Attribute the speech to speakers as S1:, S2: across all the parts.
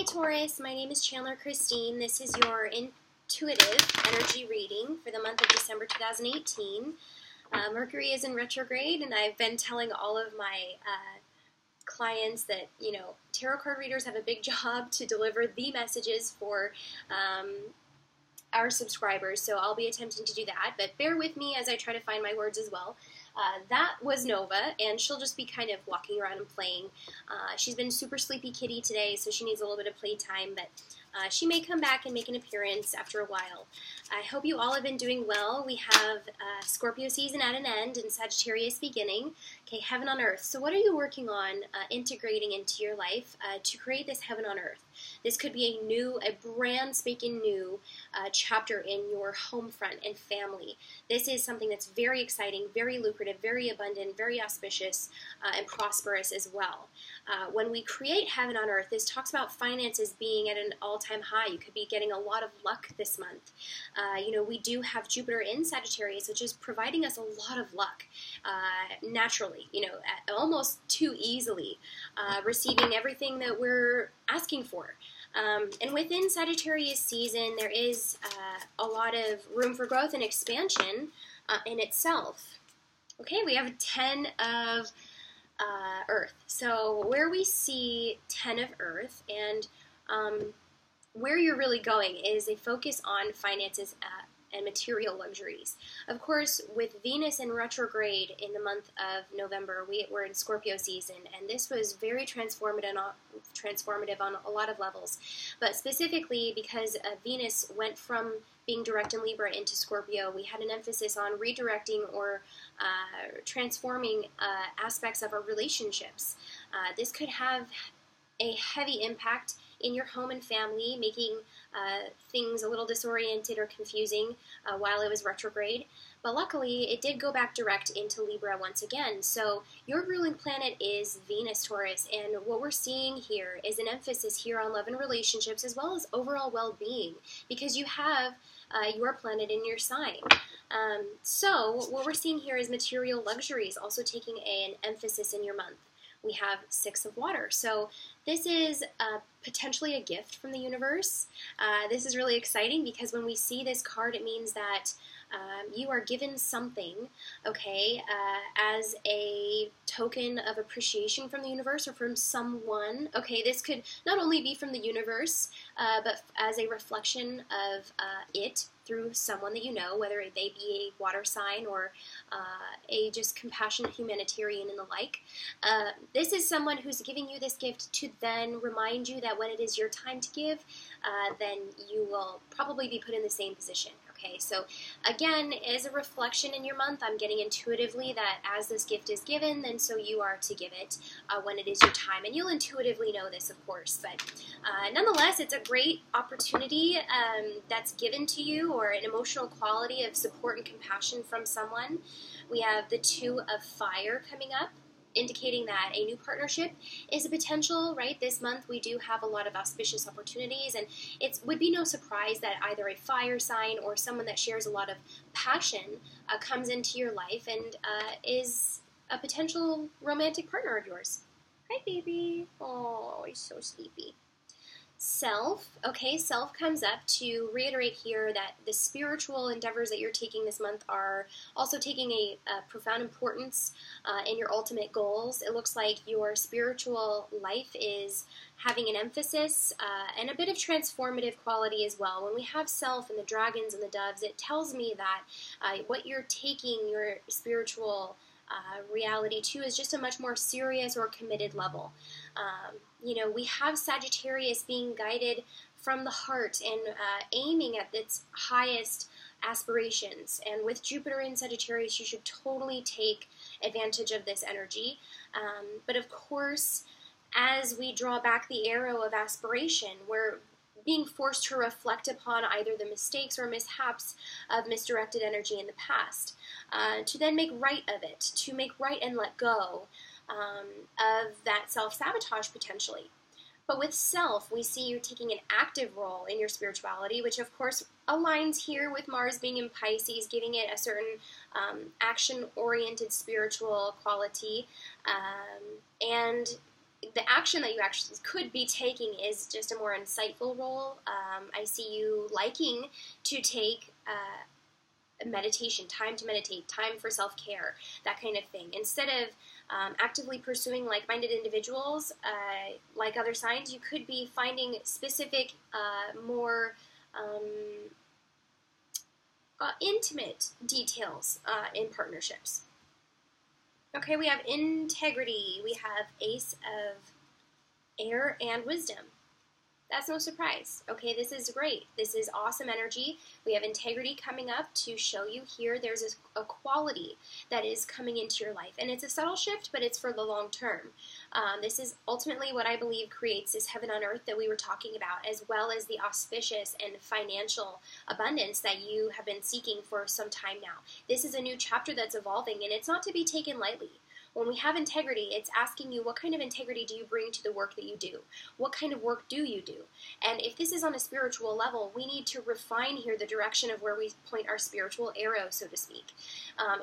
S1: Taurus, my name is Chandler Christine. This is your intuitive energy reading for the month of December 2018. Mercury is in retrograde, and I've been telling all of my clients that, tarot card readers have a big job to deliver the messages for our subscribers, so I'll be attempting to do that, but bear with me as I try to find my words as well. That was Nova, and she'll just be kind of walking around and playing. She's been super sleepy kitty today, so she needs a little bit of playtime, but she may come back and make an appearance after a while. I hope you all have been doing well. We have Scorpio season at an end and Sagittarius beginning. Okay, heaven on earth. So what are you working on integrating into your life to create this heaven on earth? This could be a brand spanking new chapter in your home front and family. This is something that's very exciting, very lucrative, very abundant, very auspicious, and prosperous as well. When we create heaven on earth, this talks about finances being at an all-time high. You could be getting a lot of luck this month. We do have Jupiter in Sagittarius, which is providing us a lot of luck naturally, almost too easily, receiving everything that we're asking for. And within Sagittarius season, there is a lot of room for growth and expansion in itself. Okay, we have 10 of Earth. So where we see 10 of Earth and where you're really going is a focus on finances and material luxuries. Of course, with Venus in retrograde in the month of November, we're in Scorpio season, and this was very transformative on a lot of levels. But specifically because Venus went from being direct in Libra into Scorpio, we had an emphasis on redirecting or transforming aspects of our relationships. This could have a heavy impact in your home and family, making things a little disoriented or confusing while it was retrograde. But luckily, it did go back direct into Libra once again. So your ruling planet is Venus, Taurus, and what we're seeing here is an emphasis here on love and relationships as well as overall well-being, because you have your planet in your sign. So what we're seeing here is material luxuries also taking an emphasis in your month. We have 6 of water. So this is potentially a gift from the universe. This is really exciting because when we see this card, it means that you are given something, okay, as a token of appreciation from the universe or from someone. Okay, this could not only be from the universe, but as a reflection of it through someone that you know, whether they be a water sign or a just compassionate humanitarian and the like. This is someone who's giving you this gift to then remind you that when it is your time to give, then you will probably be put in the same position. Okay, so again, as a reflection in your month, I'm getting intuitively that as this gift is given, then so you are to give it when it is your time. And you'll intuitively know this, of course. But nonetheless, it's a great opportunity that's given to you, or an emotional quality of support and compassion from someone. We have the 2 of fire coming up, indicating that a new partnership is a potential, right? This month we do have a lot of auspicious opportunities, and it would be no surprise that either a fire sign or someone that shares a lot of passion comes into your life and is a potential romantic partner of yours. Hi, baby. Oh, he's so sleepy. Self. Okay, self comes up to reiterate here that the spiritual endeavors that you're taking this month are also taking a profound importance in your ultimate goals. It looks like your spiritual life is having an emphasis and a bit of transformative quality as well. When we have self and the dragons and the doves, it tells me that what you're taking your spiritual reality to is just a much more serious or committed level. We have Sagittarius being guided from the heart and aiming at its highest aspirations. And with Jupiter in Sagittarius, you should totally take advantage of this energy. But of course, as we draw back the arrow of aspiration, we're being forced to reflect upon either the mistakes or mishaps of misdirected energy in the past, to then make right of it, to make right and let go of that self-sabotage potentially. But with self, we see you taking an active role in your spirituality, which of course aligns here with Mars being in Pisces, giving it a certain action-oriented spiritual quality. And the action that you actually could be taking is just a more insightful role. I see you liking to take meditation, time to meditate, time for self-care, that kind of thing. Instead of actively pursuing like-minded individuals, like other signs, you could be finding specific, more intimate details in partnerships. Okay, we have integrity. We have Ace of Air and Wisdom. That's no surprise. Okay, this is great. This is awesome energy. We have integrity coming up to show you here there's a quality that is coming into your life. And it's a subtle shift, but it's for the long term. This is ultimately what I believe creates this heaven on earth that we were talking about, as well as the auspicious and financial abundance that you have been seeking for some time now. This is a new chapter that's evolving, and it's not to be taken lightly. When we have integrity, it's asking you, what kind of integrity do you bring to the work that you do? What kind of work do you do? And if this is on a spiritual level, we need to refine here the direction of where we point our spiritual arrow, so to speak.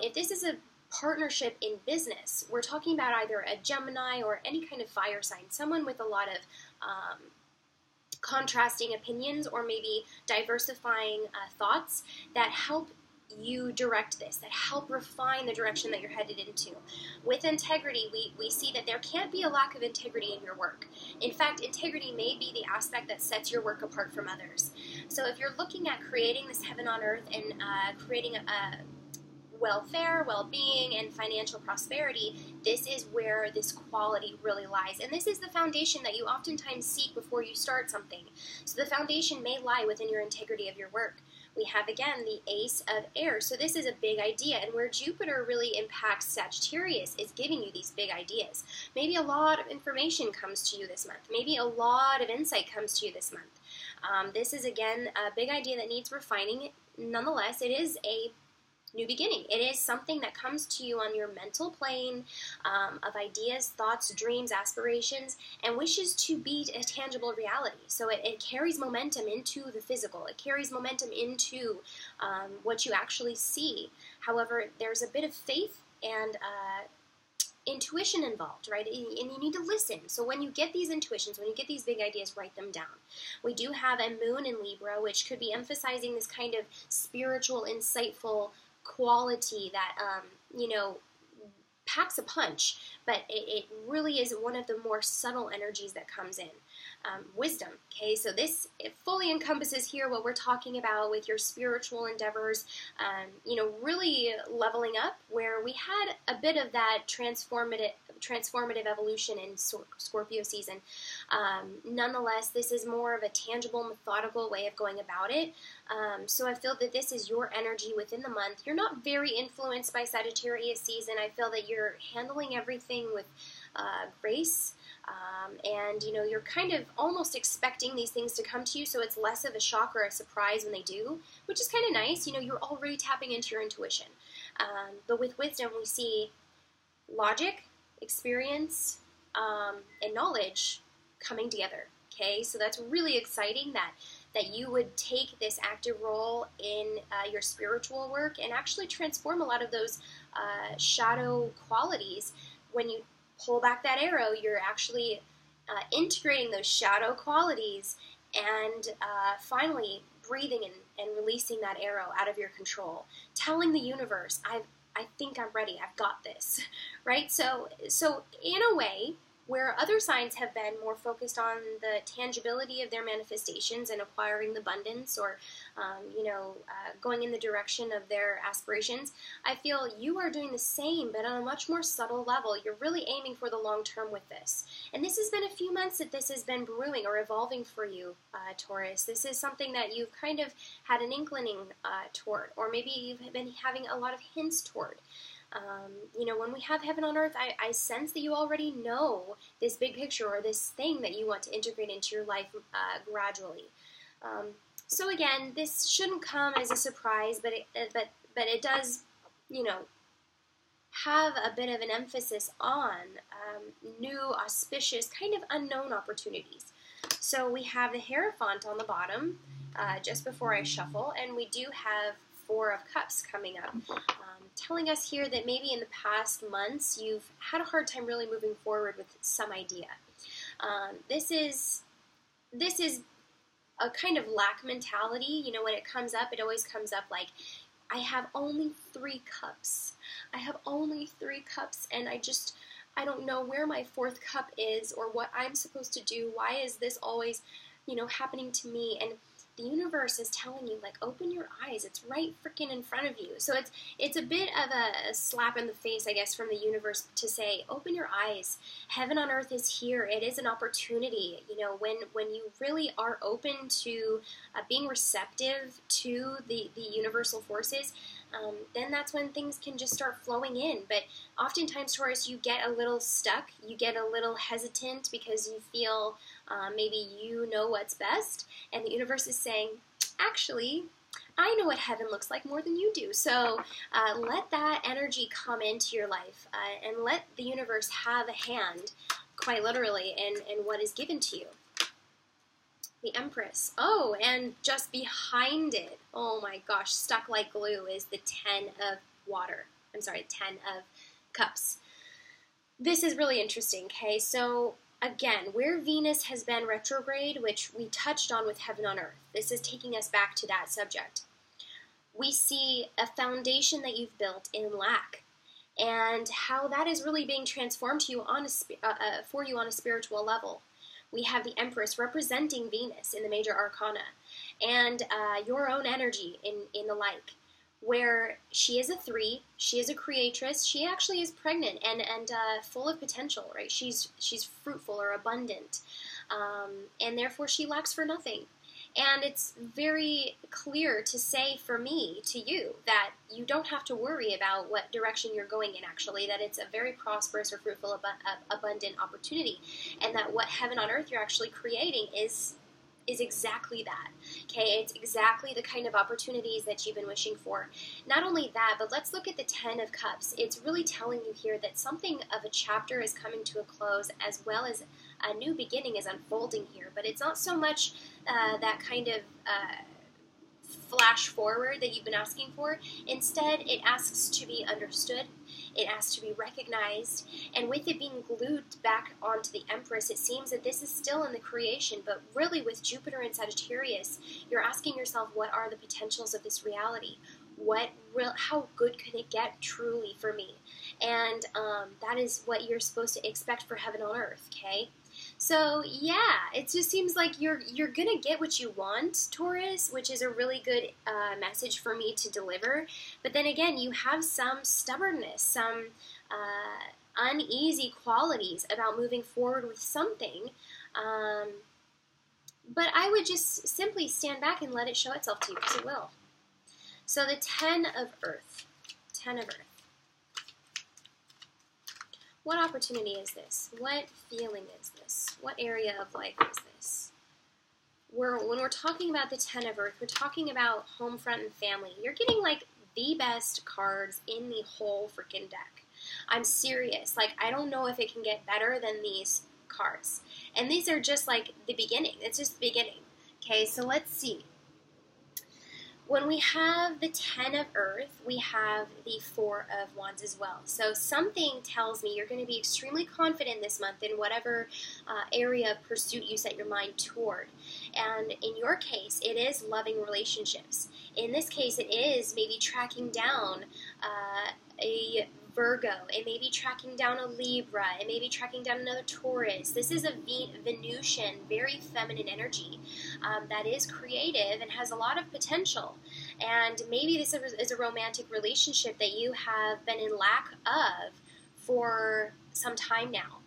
S1: If this is a partnership in business, we're talking about either a Gemini or any kind of fire sign, someone with a lot of contrasting opinions or maybe diversifying thoughts that help you direct this, that help refine the direction that you're headed into. With integrity, we see that there can't be a lack of integrity in your work. In fact, integrity may be the aspect that sets your work apart from others. So if you're looking at creating this heaven on earth and creating a welfare, well-being, and financial prosperity, this is where this quality really lies. And this is the foundation that you oftentimes seek before you start something. So the foundation may lie within your integrity of your work. We have, again, the Ace of Air. So this is a big idea, and where Jupiter really impacts Sagittarius is giving you these big ideas. Maybe a lot of information comes to you this month. Maybe a lot of insight comes to you this month. This is, again, a big idea that needs refining. Nonetheless, it is a new beginning. It is something that comes to you on your mental plane of ideas, thoughts, dreams, aspirations, and wishes to be a tangible reality. So it carries momentum into the physical. It carries momentum into what you actually see. However, there's a bit of faith and intuition involved, right? And you need to listen. So when you get these intuitions, when you get these big ideas, write them down. We do have a moon in Libra, which could be emphasizing this kind of spiritual, insightful quality that, packs a punch, but it really is one of the more subtle energies that comes in. Wisdom, okay, so this, it fully encompasses here what we're talking about with your spiritual endeavors, really leveling up, where we had a bit of that transformative evolution in Scorpio season. Nonetheless, this is more of a tangible, methodical way of going about it. So I feel that this is your energy within the month. You're not very influenced by Sagittarius season. I feel that you're handling everything with grace, and you're kind of almost expecting these things to come to you, so it's less of a shock or a surprise when they do, which is kind of nice. You're already tapping into your intuition. But with wisdom, we see logic, experience, and knowledge coming together. Okay, so that's really exciting that you would take this active role in your spiritual work and actually transform a lot of those shadow qualities. When you pull back that arrow, you're actually integrating those shadow qualities and finally breathing and releasing that arrow out of your control, telling the universe, I think I'm ready, I've got this, right? So in a way, where other signs have been more focused on the tangibility of their manifestations and acquiring the abundance or, going in the direction of their aspirations, I feel you are doing the same, but on a much more subtle level. You're really aiming for the long term with this. And this has been a few months that this has been brewing or evolving for you, Taurus. This is something that you've kind of had an inkling toward, or maybe you've been having a lot of hints toward. When we have heaven on earth, I sense that you already know this big picture or this thing that you want to integrate into your life gradually. So again, this shouldn't come as a surprise, but it does, have a bit of an emphasis on new, auspicious, kind of unknown opportunities. So we have the Hierophant on the bottom, just before I shuffle, and we do have Four of Cups coming up, telling us here that maybe in the past months you've had a hard time really moving forward with some idea. This is a kind of lack mentality. You know, when it comes up, it always comes up like, I have only 3 cups. I have only 3 cups, and I don't know where my 4th cup is or what I'm supposed to do. Why is this always, happening to me? And the universe is telling you, like, open your eyes. It's right freaking in front of you. So it's a bit of a slap in the face, I guess, from the universe to say, open your eyes. Heaven on earth is here. It is an opportunity. When you really are open to being receptive to the universal forces, then that's when things can just start flowing in. But oftentimes, Taurus, you get a little stuck. You get a little hesitant because you feel maybe you know what's best, and the universe is saying, actually, I know what heaven looks like more than you do. So let that energy come into your life and let the universe have a hand, quite literally, in what is given to you. The Empress. Oh, and just behind it, oh my gosh, stuck like glue, is the 10 of water. I'm sorry, 10 of cups. This is really interesting, okay? So, again, where Venus has been retrograde, which we touched on with Heaven on Earth, this is taking us back to that subject. We see a foundation that you've built in lack, and how that is really being transformed to you for you on a spiritual level. We have the Empress representing Venus in the major arcana, and your own energy in the like, where she is a 3, she is a creatress, she actually is pregnant and full of potential, right? She's fruitful or abundant, and therefore she lacks for nothing. And it's very clear to say for me to you that you don't have to worry about what direction you're going in, actually, that it's a very prosperous or fruitful, abundant opportunity, and that what heaven on earth you're actually creating is exactly that, okay? It's exactly the kind of opportunities that you've been wishing for. Not only that, but let's look at the 10 of Cups. It's really telling you here that something of a chapter is coming to a close, as well as a new beginning is unfolding here. But it's not so much that kind of flash forward that you've been asking for. Instead, it asks to be understood. It asks to be recognized. And with it being glued back onto the Empress, it seems that this is still in the creation, but really with Jupiter and Sagittarius, you're asking yourself, what are the potentials of this reality? How good can it get truly for me? And that is what you're supposed to expect for heaven on earth, okay? So yeah, it just seems like you're gonna get what you want, Taurus, which is a really good message for me to deliver. But then again, you have some stubbornness, some uneasy qualities about moving forward with something. But I would just simply stand back and let it show itself to you, because it will. So the 10 of Earth. 10 of Earth. What opportunity is this? What feeling is this? What area of life is this? When we're talking about the 10 of Earth, we're talking about home, front, and family. You're getting like the best cards in the whole freaking deck. I'm serious. Like, I don't know if it can get better than these cards. And these are just like the beginning. It's just the beginning. Okay, so let's see. When we have the 10 of Earth, we have the 4 of Wands as well. So something tells me you're going to be extremely confident this month in whatever area of pursuit you set your mind toward. And in your case, it is loving relationships. In this case, it is maybe tracking down a Virgo. It may be tracking down a Libra. It may be tracking down another Taurus. This is a Venusian, very feminine energy that is creative and has a lot of potential. And maybe this is a romantic relationship that you have been in lack of for some time now.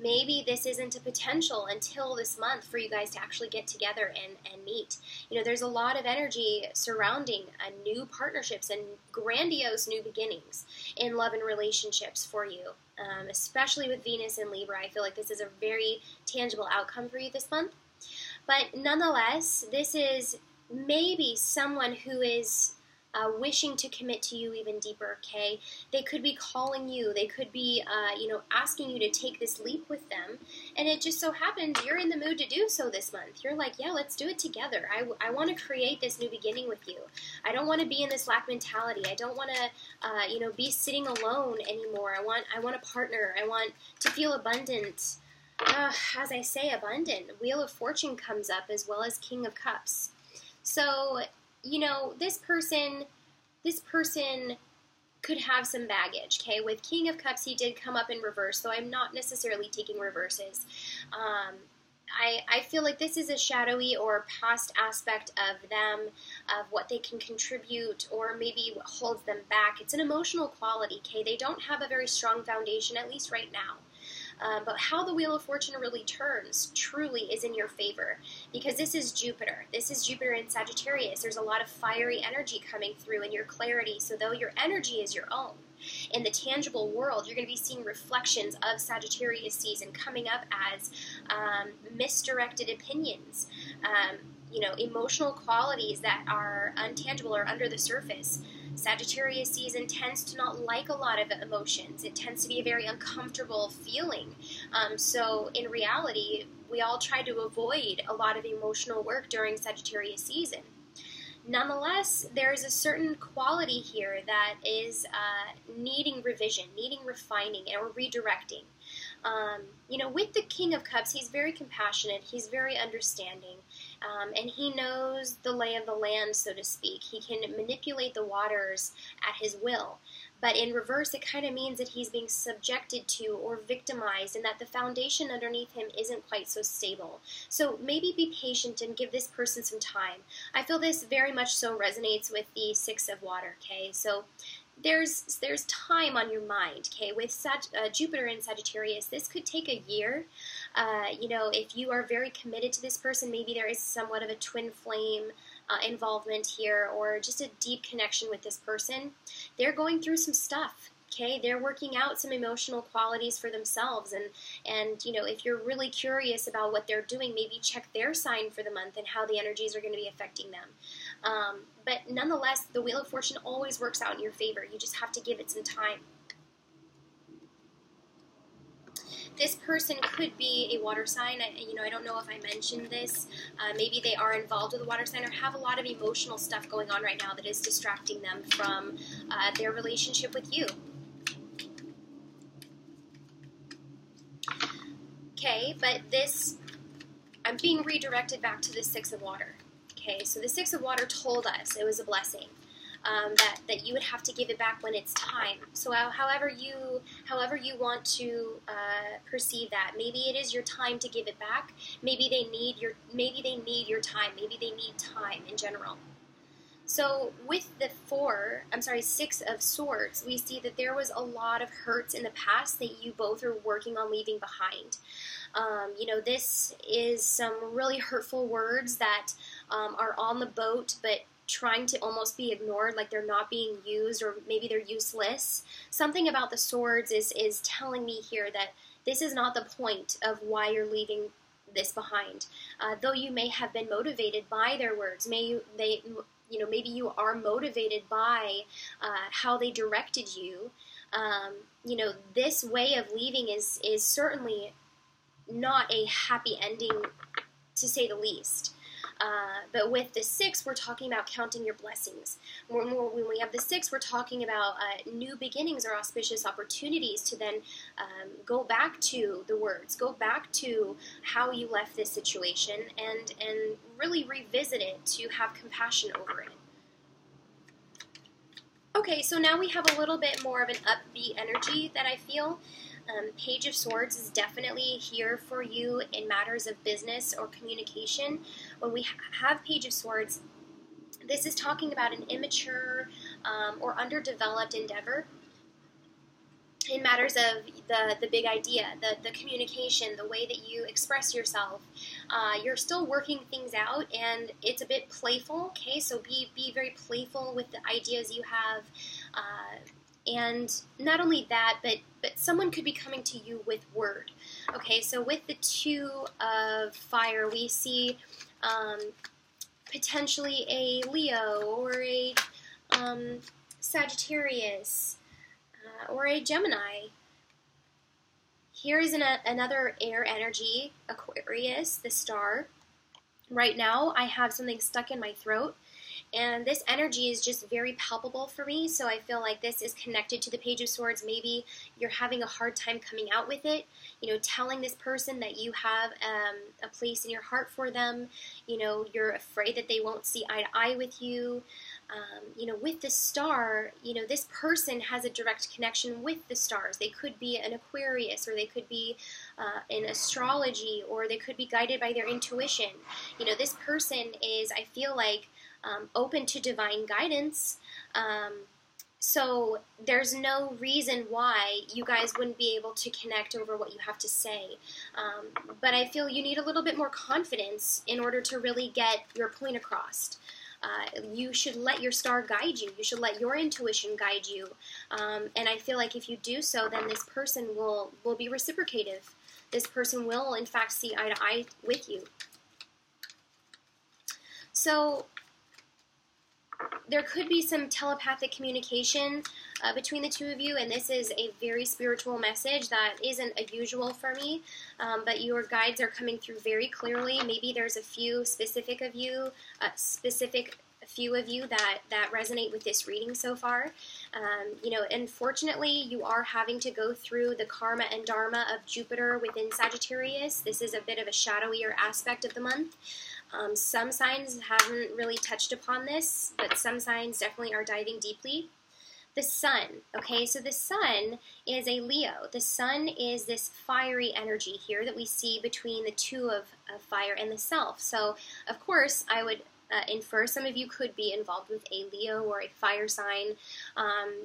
S1: Maybe this isn't a potential until this month for you guys to actually get together and meet. You know, there's a lot of energy surrounding new partnerships and grandiose new beginnings in love and relationships for you, especially with Venus and Libra. I feel like this is a very tangible outcome for you this month. But nonetheless, this is maybe someone who is wishing to commit to you even deeper, okay? They could be calling you. They could be, asking you to take this leap with them. And it just so happens you're in the mood to do so this month. You're like, yeah, let's do it together. I want to create this new beginning with you. I don't want to be in this lack mentality. I don't want to, be sitting alone anymore. I want a partner. I want to feel abundant. As I say, abundant. Wheel of Fortune comes up as well as King of Cups. So, this person could have some baggage, okay? With King of Cups, he did come up in reverse, so I'm not necessarily taking reverses. I feel like this is a shadowy or past aspect of them, of what they can contribute, or maybe what holds them back. It's an emotional quality, okay? They don't have a very strong foundation, at least right now. But how the Wheel of Fortune really turns truly is in your favor, because this is Jupiter. This is Jupiter in Sagittarius. There's a lot of fiery energy coming through in your clarity, so though your energy is your own, in the tangible world, you're going to be seeing reflections of Sagittarius season coming up as misdirected opinions, emotional qualities that are untangible or under the surface. Sagittarius season tends to not like a lot of emotions. It tends to be a very uncomfortable feeling. So in reality, we all try to avoid a lot of emotional work during Sagittarius season. Nonetheless, there's a certain quality here that is needing revision, needing refining, or redirecting. With the King of Cups, he's very compassionate, he's very understanding, and he knows the lay of the land, so to speak. He can manipulate the waters at his will. But in reverse, it kind of means that he's being subjected to or victimized, and that the foundation underneath him isn't quite so stable. So maybe be patient and give this person some time. I feel this very much so resonates with the Six of Water, okay? So there's time on your mind, okay? With Jupiter in Sagittarius, this could take a year. If you are very committed to this person, maybe there is somewhat of a twin flame involvement here, or just a deep connection with this person. They're going through some stuff, okay? They're working out some emotional qualities for themselves, and if you're really curious about what they're doing, maybe check their sign for the month and how the energies are going to be affecting them. But nonetheless, the Wheel of Fortune always works out in your favor. You just have to give it some time. This person could be a water sign. I don't know if I mentioned this. Maybe they are involved with a water sign or have a lot of emotional stuff going on right now that is distracting them from their relationship with you. Okay, but I'm being redirected back to the Six of Water. Okay, so the Six of Water told us it was a blessing. That you would have to give it back when it's time. So however you want to perceive that, maybe it is your time to give it back. Maybe they need your time. Maybe they need time in general. So with the Six of Swords, we see that there was a lot of hurts in the past that you both are working on leaving behind. This is some really hurtful words that are on the boat, but trying to almost be ignored, like they're not being used, or maybe they're useless. Something about the swords is telling me here that this is not the point of why you're leaving this behind. Though you may have been motivated by their words, maybe you are motivated by how they directed you. This way of leaving is certainly not a happy ending, to say the least. But with the Six, we're talking about counting your blessings. When we have the Six, we're talking about new beginnings or auspicious opportunities to then go back to the words, go back to how you left this situation, and really revisit it to have compassion over it. Okay, so now we have a little bit more of an upbeat energy that I feel. Page of Swords is definitely here for you in matters of business or communication. When we have Page of Swords, this is talking about an immature or underdeveloped endeavor in matters of the big idea, the communication, the way that you express yourself. You're still working things out, and it's a bit playful, okay? So be very playful with the ideas you have. And not only that, but someone could be coming to you with word. Okay, so with the Two of Fire, we see potentially a Leo or a Sagittarius or a Gemini. Here is another air energy, Aquarius, the star. Right now, I have something stuck in my throat, And this energy is just very palpable for me, so I feel like this is connected to the Page of Swords. Maybe you're having a hard time coming out with it, telling this person that you have a place in your heart for them. You're afraid that they won't see eye to eye with you. With the star, this person has a direct connection with the stars. They could be an Aquarius, or they could be in astrology, or they could be guided by their intuition. This person is, I feel like, open to divine guidance. So there's no reason why you guys wouldn't be able to connect over what you have to say. But I feel you need a little bit more confidence in order to really get your point across. You should let your star guide you. You should let your intuition guide you. And I feel like if you do so, then this person will be reciprocative. This person will, in fact, see eye to eye with you. So there could be some telepathic communication between the two of you, and this is a very spiritual message that isn't unusual for me, but your guides are coming through very clearly. Maybe there's a few specific of you, few of you that resonate with this reading so far. Unfortunately, you are having to go through the karma and dharma of Jupiter within Sagittarius. This is a bit of a shadowier aspect of the month. Some signs haven't really touched upon this, but some signs definitely are diving deeply. The sun, okay, so the sun is a Leo. The sun is this fiery energy here that we see between the two of fire and the self. So, of course, I would infer some of you could be involved with a Leo or a fire sign.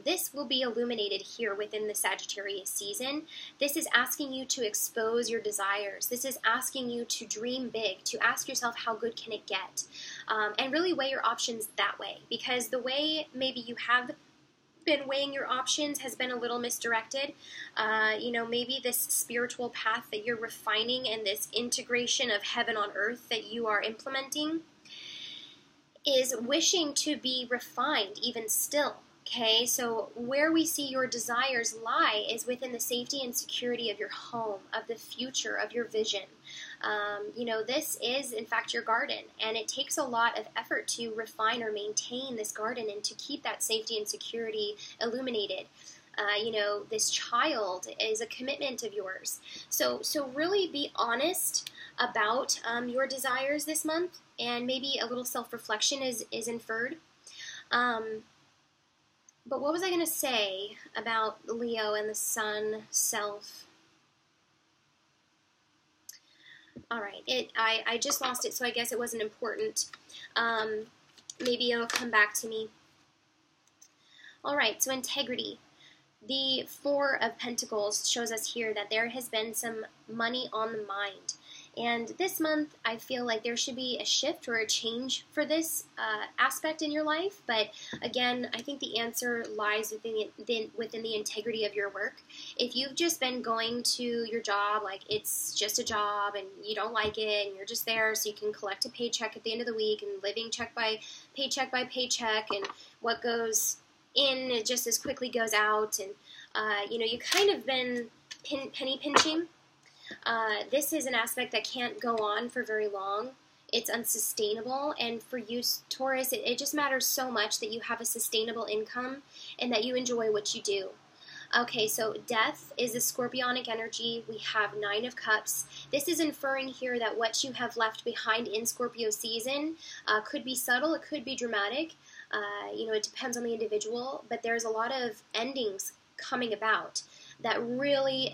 S1: This will be illuminated here within the Sagittarius season. This is asking you to expose your desires. This is asking you to dream big, to ask yourself how good can it get, and really weigh your options that way, because the way maybe you have been weighing your options has been a little misdirected. Maybe this spiritual path that you're refining and this integration of heaven on earth that you are implementing is wishing to be refined even still, okay? So where we see your desires lie is within the safety and security of your home, of the future, of your vision. This is, in fact, your garden, and it takes a lot of effort to refine or maintain this garden and to keep that safety and security illuminated. This child is a commitment of yours. So really be honest about your desires this month, and maybe a little self-reflection is inferred. But what was I going to say about Leo and the sun, self? All right, I just lost it, so I guess it wasn't important. Maybe it'll come back to me. All right, so integrity. The Four of Pentacles shows us here that there has been some money on the mind. And this month, I feel like there should be a shift or a change for this aspect in your life. But again, I think the answer lies within the integrity of your work. If you've just been going to your job like it's just a job and you don't like it and you're just there so you can collect a paycheck at the end of the week and living check by paycheck, and what goes in it just as quickly goes out, and you kind of been penny pinching. This is an aspect that can't go on for very long. It's unsustainable, and for you, Taurus, it just matters so much that you have a sustainable income and that you enjoy what you do. Okay, so death is a scorpionic energy. We have Nine of Cups. This is inferring here that what you have left behind in Scorpio season could be subtle, it could be dramatic. It depends on the individual, but there's a lot of endings coming about that really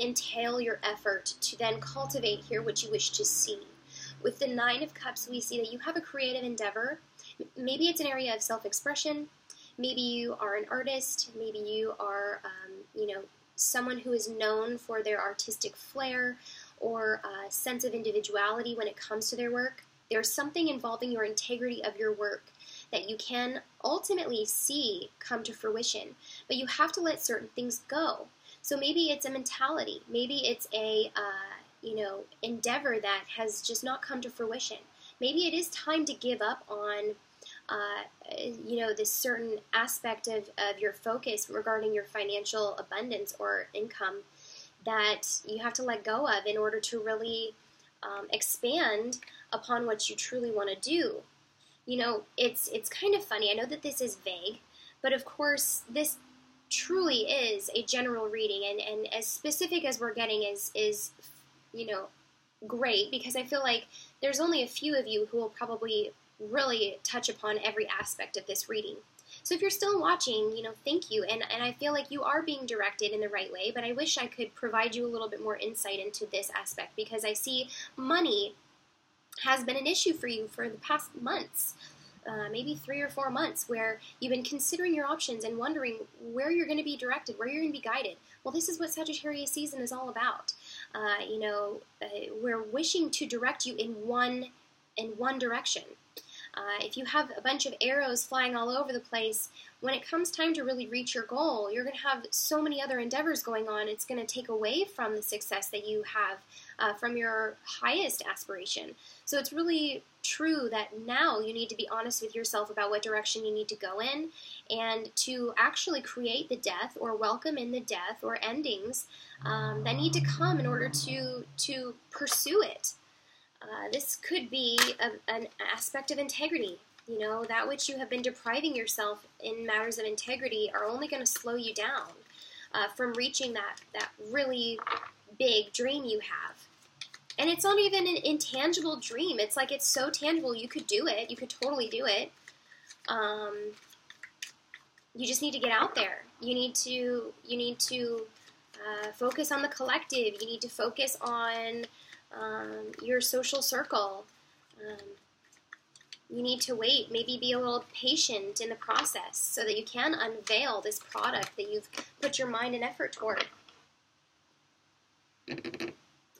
S1: entail your effort to then cultivate here what you wish to see. With the Nine of Cups, we see that you have a creative endeavor. Maybe it's an area of self-expression. Maybe you are an artist. Maybe you are, someone who is known for their artistic flair or sense of individuality when it comes to their work. There's something involving your integrity of your work that you can ultimately see come to fruition, but you have to let certain things go. So maybe it's a mentality. Maybe it's a, endeavor that has just not come to fruition. Maybe it is time to give up on, this certain aspect of your focus regarding your financial abundance or income that you have to let go of in order to really expand upon what you truly want to do. it's kind of funny. I know that this is vague, but of course this truly is a general reading, and as specific as we're getting is great, because I feel like there's only a few of you who will probably really touch upon every aspect of this reading. So if you're still watching, thank you, and I feel like you are being directed in the right way, but I wish I could provide you a little bit more insight into this aspect, because I see money has been an issue for you for the past months. Maybe 3 or 4 months, where you've been considering your options and wondering where you're going to be directed, where you're going to be guided. Well, this is what Sagittarius season is all about. We're wishing to direct you in one direction. If you have a bunch of arrows flying all over the place, when it comes time to really reach your goal, you're going to have so many other endeavors going on. It's going to take away from the success that you have from your highest aspiration. So it's really true that now you need to be honest with yourself about what direction you need to go in, and to actually create the death or welcome in the death or endings that need to come in order to pursue it. This could be an aspect of integrity. That which you have been depriving yourself in matters of integrity are only going to slow you down from reaching that really big dream you have. And it's not even an intangible dream. It's like it's so tangible you could do it. You could totally do it. You just need to get out there. You need to focus on the collective. You need to focus on your social circle. You need to wait, maybe be a little patient in the process so that you can unveil this product that you've put your mind and effort toward.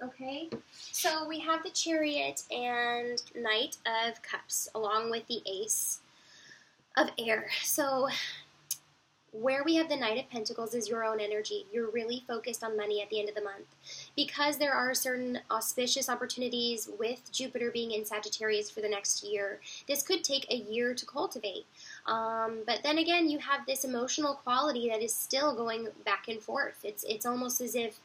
S1: Okay, so we have the Chariot and Knight of Cups along with the Ace of Air. So where we have the Knight of Pentacles is your own energy. You're really focused on money at the end of the month. Because there are certain auspicious opportunities with Jupiter being in Sagittarius for the next year, this could take a year to cultivate. But then again, you have this emotional quality that is still going back and forth. It's almost as if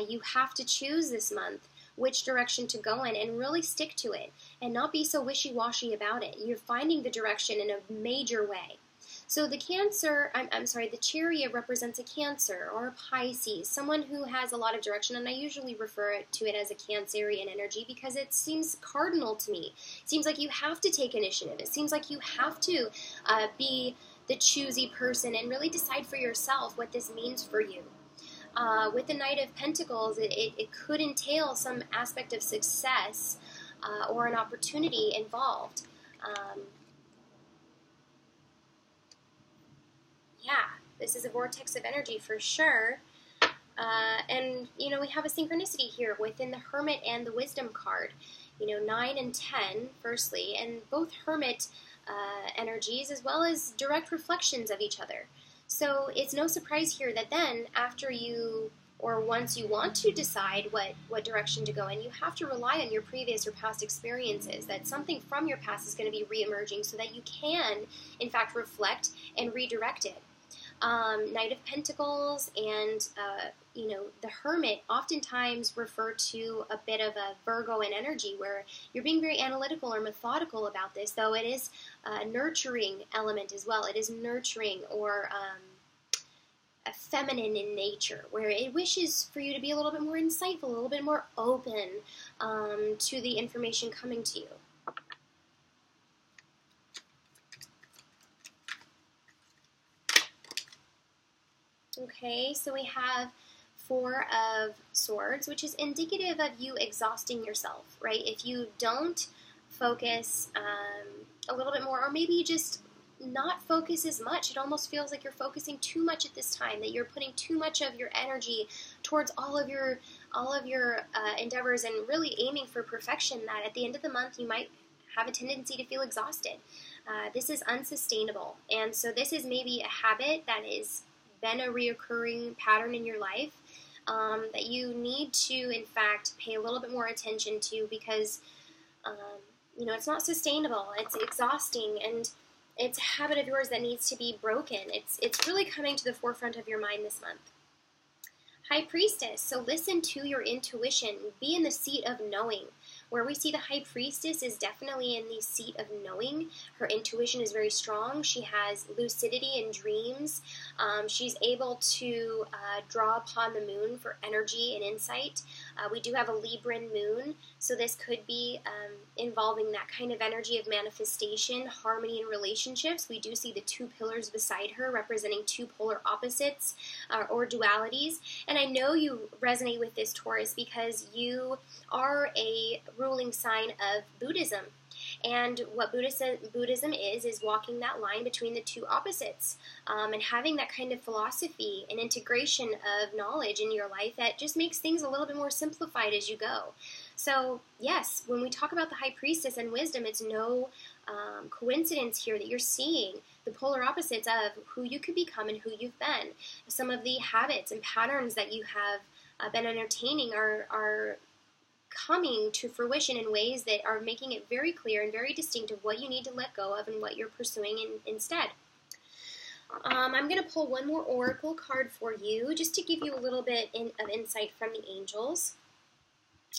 S1: you have to choose this month which direction to go in and really stick to it and not be so wishy-washy about it. You're finding the direction in a major way. So the the Chariot represents a Cancer or a Pisces, someone who has a lot of direction, and I usually refer to it as a Cancerian energy because it seems cardinal to me. It seems like you have to take initiative. It seems like you have to be the choosy person and really decide for yourself what this means for you. With the Knight of Pentacles, it could entail some aspect of success or an opportunity involved. Yeah, this is a vortex of energy for sure. And, we have a synchronicity here within the Hermit and the Wisdom card. 9 and 10, firstly, and both Hermit energies as well as direct reflections of each other. So it's no surprise here that then after you, or once you want to decide what direction to go in, you have to rely on your previous or past experiences, that something from your past is going to be re-emerging so that you can, in fact, reflect and redirect it. Knight of Pentacles and, the Hermit oftentimes refer to a bit of a Virgoan energy where you're being very analytical or methodical about this, though it is a nurturing element as well. It is nurturing or a feminine in nature, where it wishes for you to be a little bit more insightful, a little bit more open to the information coming to you. Okay, so we have 4 of Swords, which is indicative of you exhausting yourself, right? If you don't focus a little bit more, or maybe just not focus as much, it almost feels like you're focusing too much at this time, that you're putting too much of your energy towards all of your endeavors and really aiming for perfection, that at the end of the month you might have a tendency to feel exhausted. This is unsustainable, and so this is maybe a habit that has been a reoccurring pattern in your life that you need to, in fact, pay a little bit more attention to, because it's not sustainable. It's exhausting, and it's a habit of yours that needs to be broken. It's really coming to the forefront of your mind this month. High Priestess, so listen to your intuition. Be in the seat of knowing. Where we see the High Priestess is definitely in the seat of knowing. Her intuition is very strong. She has lucidity in dreams. She's able to draw upon the moon for energy and insight. We do have a Libran moon, so this could be involving that kind of energy of manifestation, harmony in relationships. We do see the two pillars beside her representing two polar opposites or dualities. And I know you resonate with this, Taurus, because you are a ruling sign of Buddhism. And what Buddhism is walking that line between the two opposites, and having that kind of philosophy and integration of knowledge in your life that just makes things a little bit more simplified as you go. So yes, when we talk about the High Priestess and wisdom, it's no coincidence here that you're seeing the polar opposites of who you could become and who you've been. Some of the habits and patterns that you have been entertaining are coming to fruition in ways that are making it very clear and very distinct of what you need to let go of and what you're pursuing instead. I'm going to pull one more oracle card for you just to give you a little bit of insight from the angels.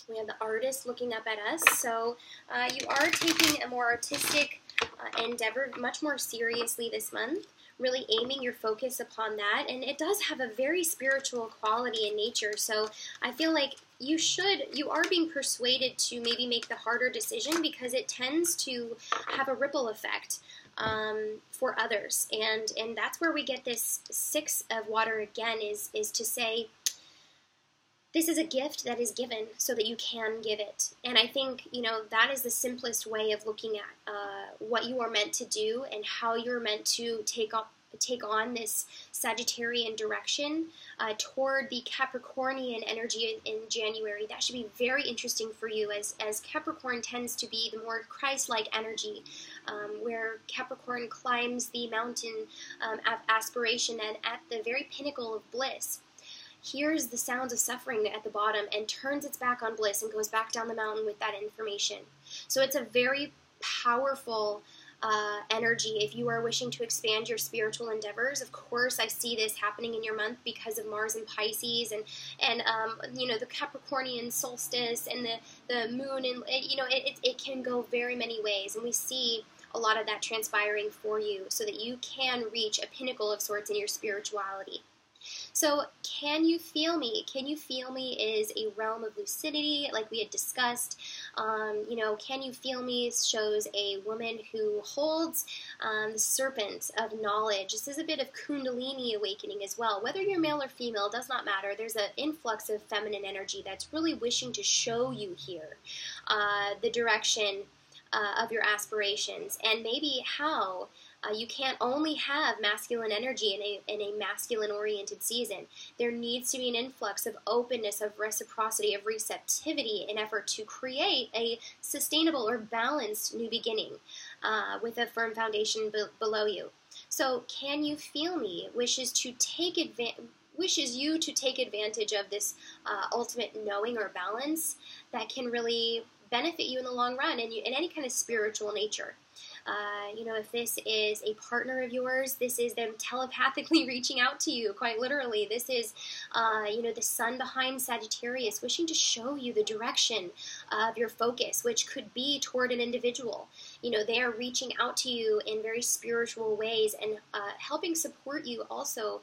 S1: We have the artist looking up at us. So you are taking a more artistic endeavor much more seriously this month, really aiming your focus upon that. And it does have a very spiritual quality in nature. So I feel like you are being persuaded to maybe make the harder decision because it tends to have a ripple effect for others. And that's where we get this Six of Water again, is to say, this is a gift that is given so that you can give it. And I think, that is the simplest way of looking at what you are meant to do and how you're meant to take on this Sagittarian direction toward the Capricornian energy in January. That should be very interesting for you, as Capricorn tends to be the more Christ-like energy, where Capricorn climbs the mountain of aspiration and at the very pinnacle of bliss, hears the sounds of suffering at the bottom and turns its back on bliss and goes back down the mountain with that information. So it's a very powerful energy if you are wishing to expand your spiritual endeavors. Of course, I see this happening in your month because of Mars and Pisces and the Capricornian solstice and the moon, and it can go very many ways, and we see a lot of that transpiring for you so that you can reach a pinnacle of sorts in your spirituality. So, can you feel me? Can you feel me is a realm of lucidity, like we had discussed. Can you feel me shows a woman who holds the serpent of knowledge. This is a bit of Kundalini awakening as well. Whether you're male or female does not matter. There's an influx of feminine energy that's really wishing to show you here the direction of your aspirations, and maybe how you can't only have masculine energy in a masculine-oriented season. There needs to be an influx of openness, of reciprocity, of receptivity in effort to create a sustainable or balanced new beginning with a firm foundation below you. So, can you feel me? Wishes you to take advantage of this ultimate knowing or balance that can really benefit you in the long run and in any kind of spiritual nature. If this is a partner of yours, this is them telepathically reaching out to you, quite literally. This is, the sun behind Sagittarius wishing to show you the direction of your focus, which could be toward an individual. They are reaching out to you in very spiritual ways and helping support you also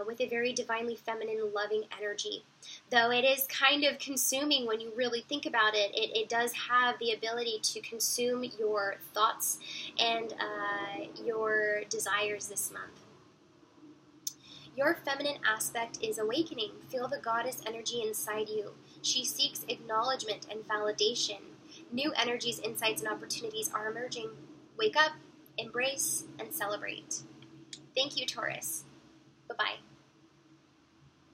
S1: with a very divinely feminine, loving energy. Though it is kind of consuming when you really think about it, it does have the ability to consume your thoughts and your desires this month. Your feminine aspect is awakening. Feel the goddess energy inside you. She seeks acknowledgement and validation. New energies, insights, and opportunities are emerging. Wake up, embrace, and celebrate. Thank you, Taurus. Bye-bye.